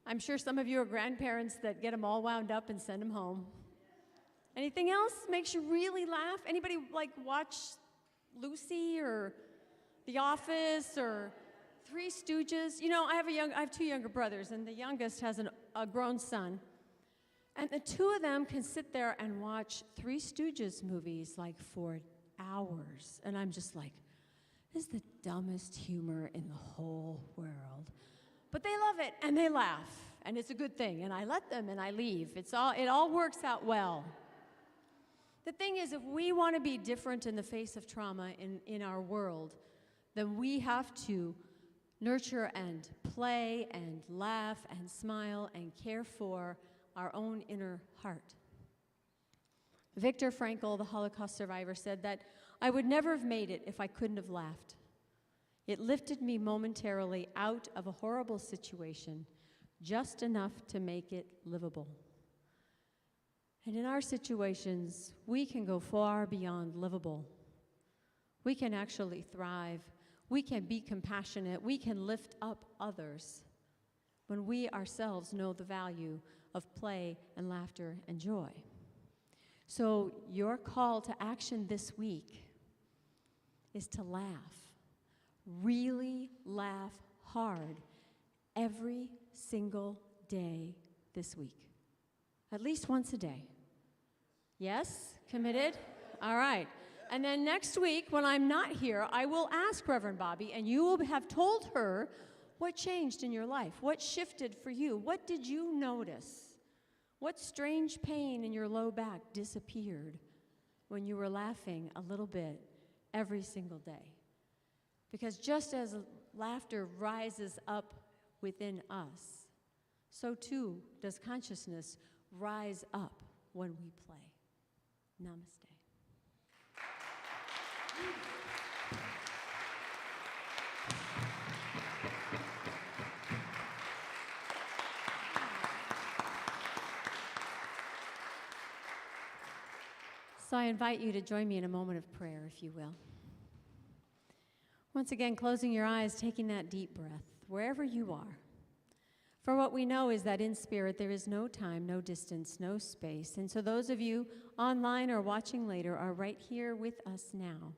I'm sure some of you are grandparents that get them all wound up and send them home. Anything else makes you really laugh? Anybody like watch Lucy or The Office or Three Stooges? You know, I have two younger brothers, and the youngest has a grown son. And the two of them can sit there and watch Three Stooges movies like for hours. And I'm just like, this is the dumbest humor in the whole world. But they love it, and they laugh, and it's a good thing. And I let them, and I leave. It all works out well. The thing is, if we want to be different in the face of trauma in our world, then we have to nurture and play and laugh and smile and care for our own inner heart. Viktor Frankl, the Holocaust survivor, said that I would never have made it if I couldn't have laughed. It lifted me momentarily out of a horrible situation, just enough to make it livable. And in our situations, we can go far beyond livable. We can actually thrive. We can be compassionate. We can lift up others when we ourselves know the value of play and laughter and joy. So your call to action this week is to laugh. Really laugh hard every single day this week. At least once a day. Yes? Committed? All right. And then next week, when I'm not here, I will ask Reverend Bobby, and you will have told her what changed in your life, what shifted for you, what did you notice, what strange pain in your low back disappeared when you were laughing a little bit every single day. Because just as laughter rises up within us, so too does consciousness rise up when we play. Namaste. So I invite you to join me in a moment of prayer, if you will. Once again, closing your eyes, taking that deep breath, wherever you are. For what we know is that in spirit there is no time, no distance, no space. And so those of you online or watching later are right here with us now.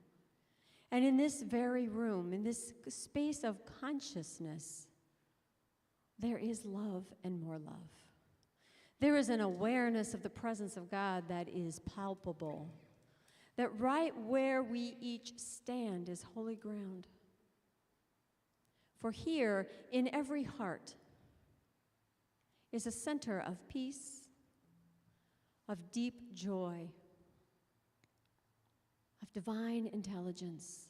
And in this very room, in this space of consciousness, there is love and more love. There is an awareness of the presence of God that is palpable, that right where we each stand is holy ground. For here, in every heart, is a center of peace, of deep joy, divine intelligence.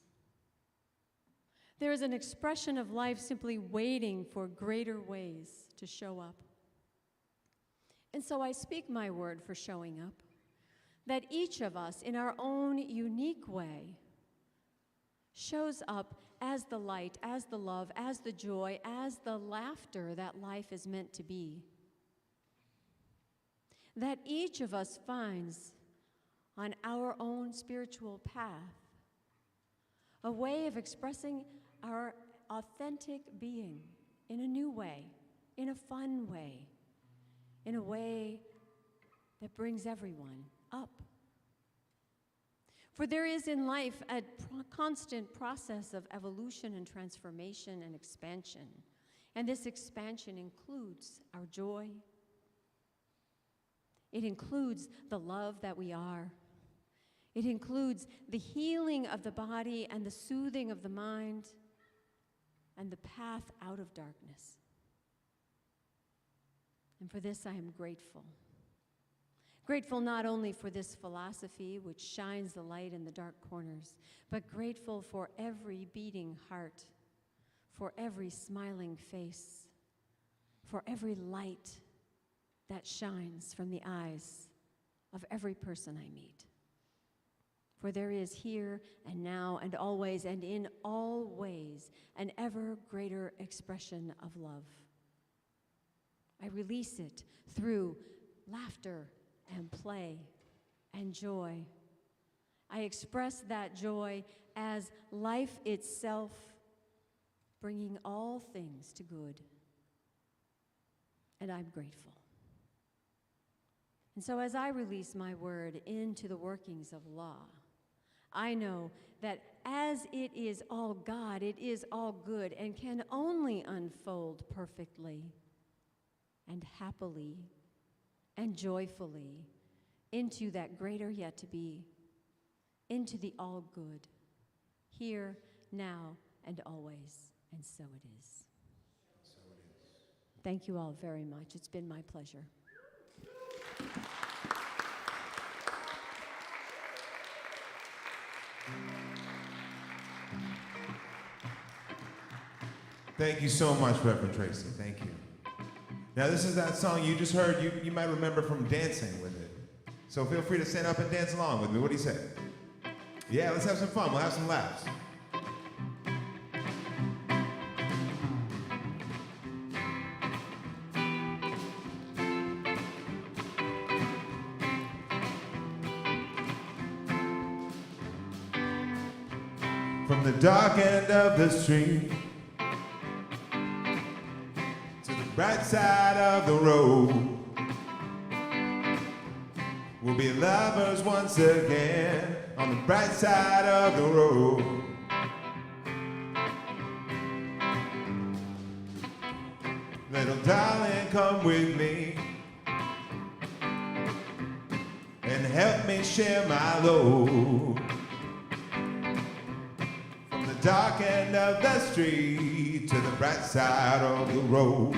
There is an expression of life simply waiting for greater ways to show up. And so I speak my word for showing up, that each of us in our own unique way shows up as the light, as the love, as the joy, as the laughter that life is meant to be. That each of us finds on our own spiritual path a way of expressing our authentic being in a new way, in a fun way, in a way that brings everyone up. For there is in life a constant process of evolution and transformation and expansion. And this expansion includes our joy. It includes the love that we are. It includes the healing of the body and the soothing of the mind and the path out of darkness. And for this I am grateful. Grateful not only for this philosophy which shines the light in the dark corners, but grateful for every beating heart, for every smiling face, for every light that shines from the eyes of every person I meet. For there is here and now and always and in all ways an ever greater expression of love. I release it through laughter and play and joy. I express that joy as life itself, bringing all things to good. And I'm grateful. And so as I release my word into the workings of law, I know that as it is all God, it is all good and can only unfold perfectly and happily and joyfully into that greater yet to be, into the all good, here, now, and always. And so it is. So it is. Thank you all very much. It's been my pleasure. Thank you so much, Reverend Tracy. Thank you. Now, this is that song you just heard. You might remember from dancing with it. So feel free to stand up and dance along with me. What do you say? Yeah, let's have some fun. We'll have some laughs. From the dark end of the street to the bright side of the road, we'll be lovers once again on the bright side of the road. Little darling, come with me and help me share my load. From the dark end of the street to the bright side of the road.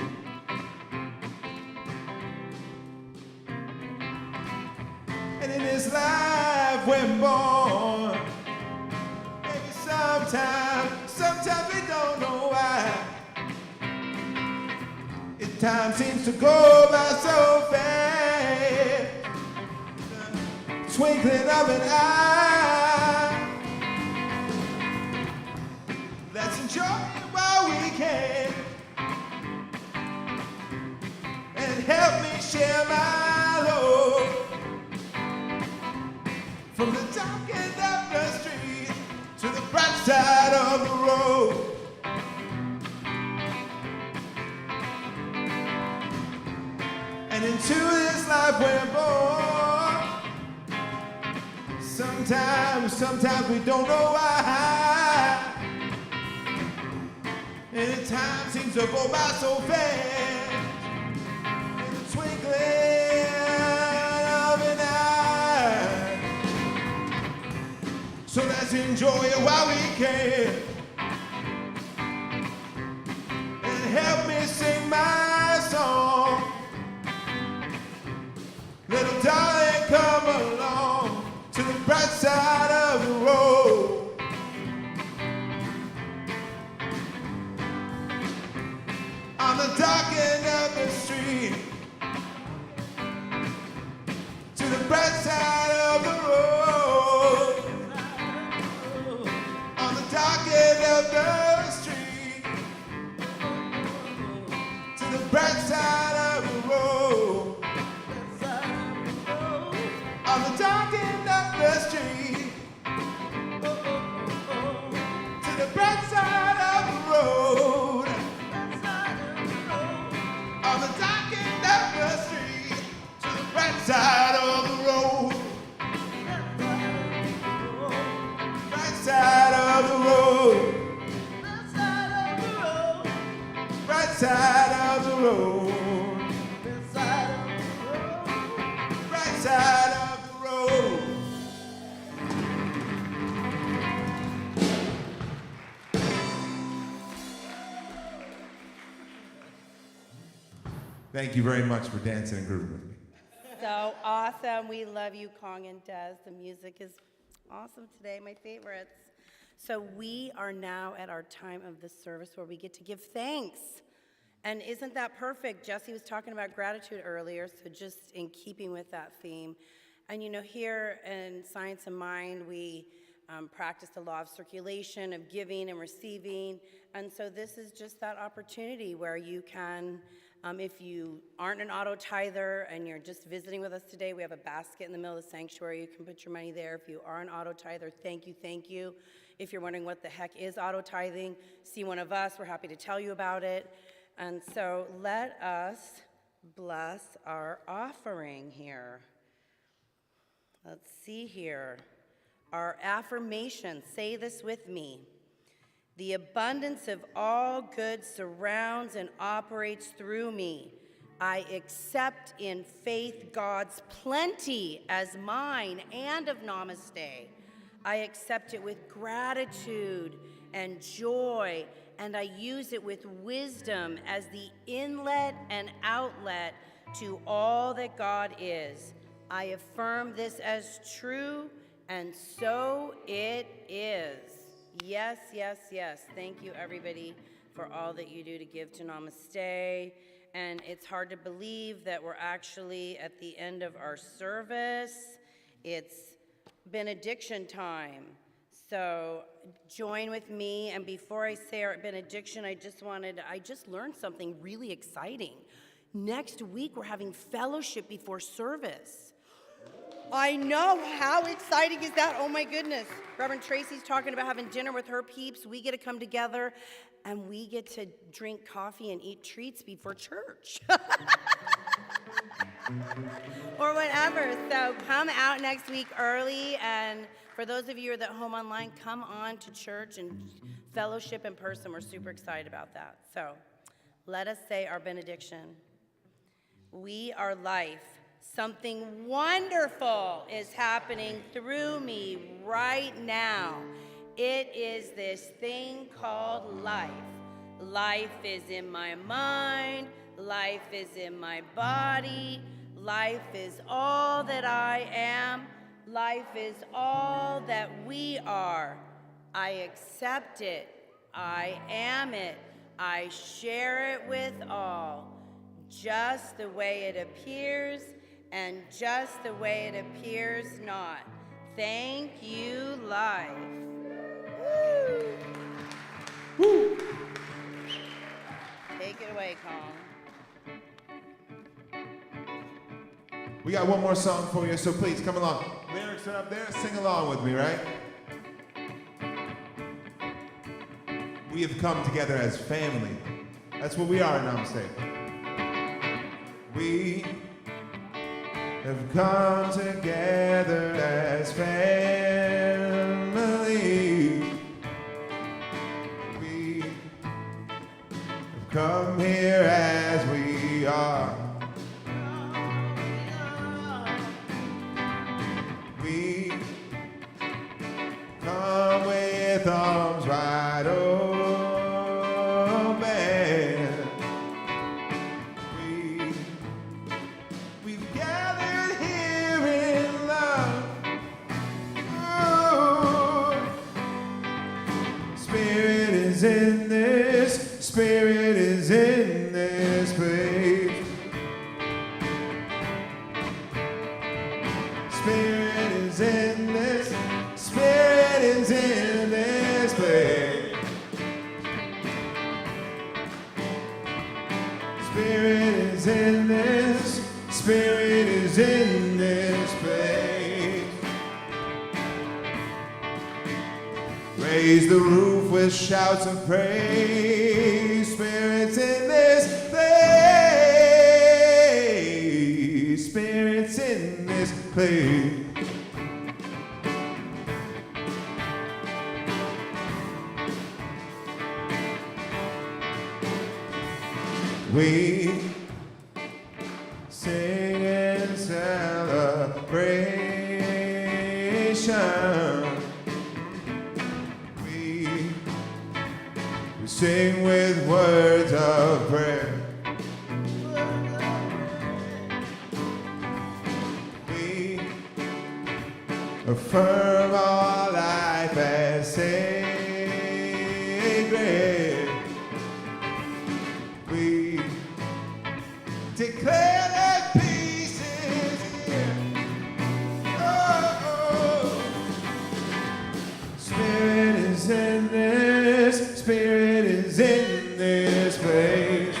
And in this life we're born, maybe sometimes we don't know why. Time seems to go by so fast, twinkling of an eye. Let's enjoy it while we can, and help me share my load. From the dark end of the street to the bright side of the road. And into this life we're born. Sometimes we don't know why. And time seems to go by so fast. In the twinkling of an eye. So let's enjoy it while we can. And help me sing my song. Little darling, come along to the bright side of the road. On the dark end of the street, to the bright side of the road. On the dark end of the street, to the bright side of the road. Right side of the road. Right side of the road. Right side of the road. Thank you very much for dancing and grooving with me. So awesome. We love you, Kong and Des. The music is awesome today, my favorites. So we are now at our time of the service where we get to give thanks. And isn't that perfect? Jesse was talking about gratitude earlier, so just in keeping with that theme. And you know, here in Science and Mind, we practice the law of circulation, of giving and receiving. And so this is just that opportunity where you can, if you aren't an auto tither and you're just visiting with us today, we have a basket in the middle of the sanctuary. You can put your money there. If you are an auto tither, thank you, thank you. If you're wondering what the heck is auto tithing, see one of us. We're happy to tell you about it. And so let us bless our offering here. Let's see here. Our affirmation, say this with me. The abundance of all good surrounds and operates through me. I accept in faith God's plenty as mine and of Namaste. I accept it with gratitude and joy, and I use it with wisdom as the inlet and outlet to all that God is. I affirm this as true, and so it is. Yes, yes, yes. Thank you, everybody, for all that you do to give to Namaste. And it's hard to believe that we're actually at the end of our service. It's benediction time. So join with me. And before I say our benediction, I just learned something really exciting. Next week, we're having fellowship before service. I know, how exciting is that? Oh my goodness. Reverend Tracy's talking about having dinner with her peeps. We get to come together and we get to drink coffee and eat treats before church. Or whatever. So come out next week early, and for those of you who are at home online, come on to church and fellowship in person. We're super excited about that. So let us say our benediction. We are life. Something wonderful is happening through me right now. It is this thing called life. Life is in my mind. Life is in my body. Life is all that I am. Life is all that we are. I accept it. I am it. I share it with all. Just the way it appears and just the way it appears not. Thank you, life. Woo. Woo. Take it away, Colin. We got one more song for you, so please come along. Lyrics are up there, sing along with me, right? We have come together as family. That's what we are in Namaste. We have come together as family. We have come here as we are. We come with arms wide open. We've gathered here in love. Ooh. Spirit is in this. Spirit is in this place. Spirit is in this. Spirit is in this place. Spirit is in this. Spirit is in this place. Raise the roof with shouts of praise. Spirits in this place. Spirits in this place. We sing in celebration. We sing with words of prayer. We affirm our life as sacred. We declare that peace is here. Oh, Spirit is in this. Spirit is in this place.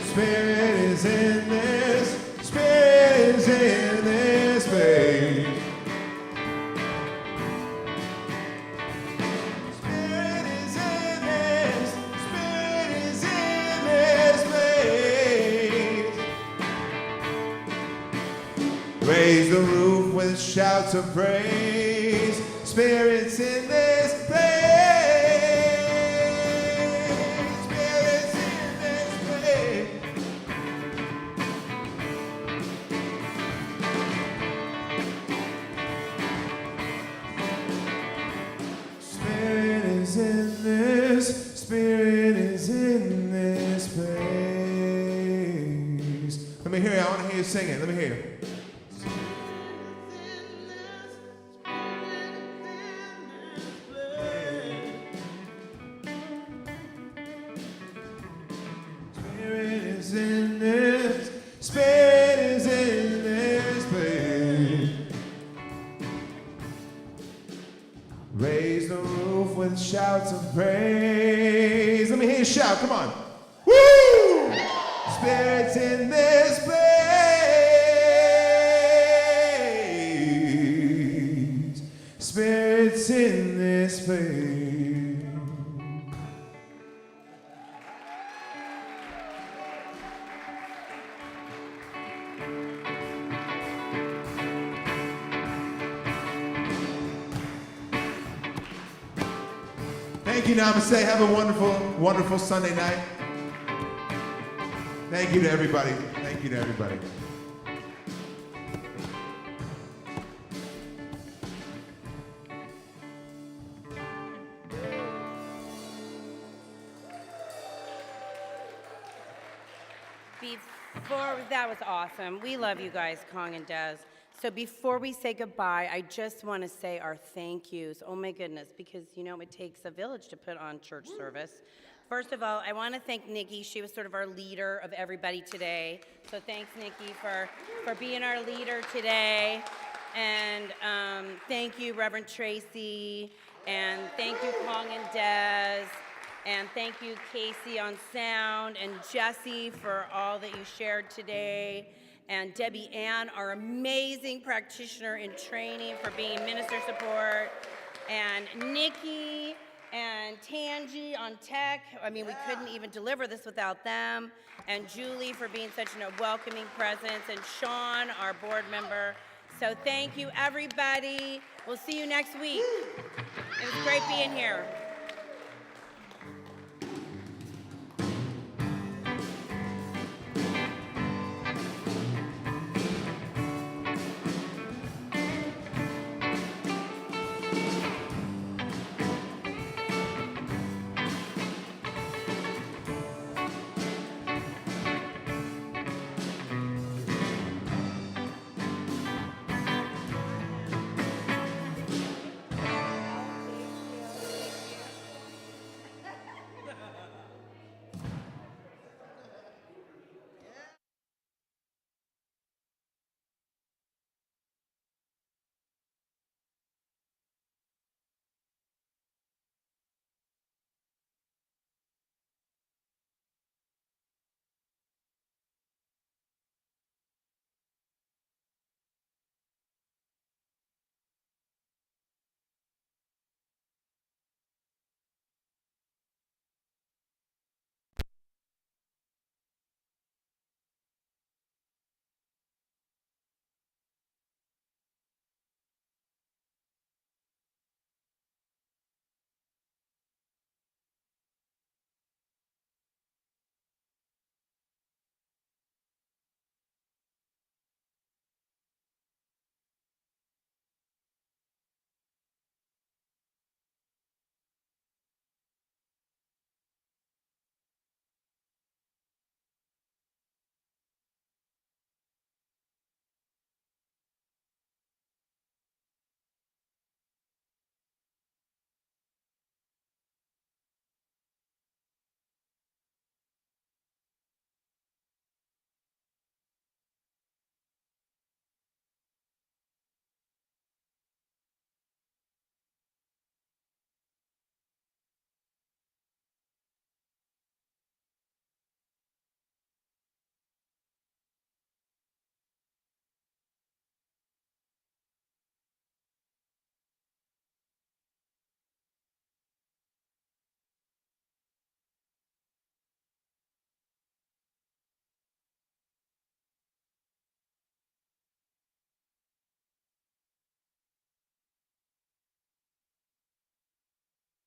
Spirit is in this. Spirit is in this place. Spirit is in this. Spirit is in this place. Raise the roof with shouts of praise. Spirits in this place. Spirits in this place. Spirit is in this. Spirit is in this place. Let me hear you. I want to hear you sing it. Let me hear you. Spirit is in this. Spirit is in this place. Raise the roof with shouts of praise. Let me hear you shout. Come on. Woo! Spirits in this place. Spirits in this place. Thank you, Namaste. Have a wonderful, wonderful Sunday night. Thank you to everybody. Thank you to everybody. That was awesome. We love you guys, Kong and Des. So before we say goodbye, I just want to say our thank yous. Oh my goodness, because you know it takes a village to put on church service. First of all, I want to thank Nikki. She was sort of our leader of everybody today. So thanks, Nikki, for being our leader today. And thank you, Reverend Tracy. And thank you, Kong and Des. And thank you, Casey on sound, and Jesse for all that you shared today. And Debbie Ann, our amazing practitioner in training, for being minister support. And Nikki and Tangi on tech. I mean, we couldn't even deliver this without them. And Julie for being such a welcoming presence. And Sean, our board member. So thank you, everybody. We'll see you next week. It was great being here.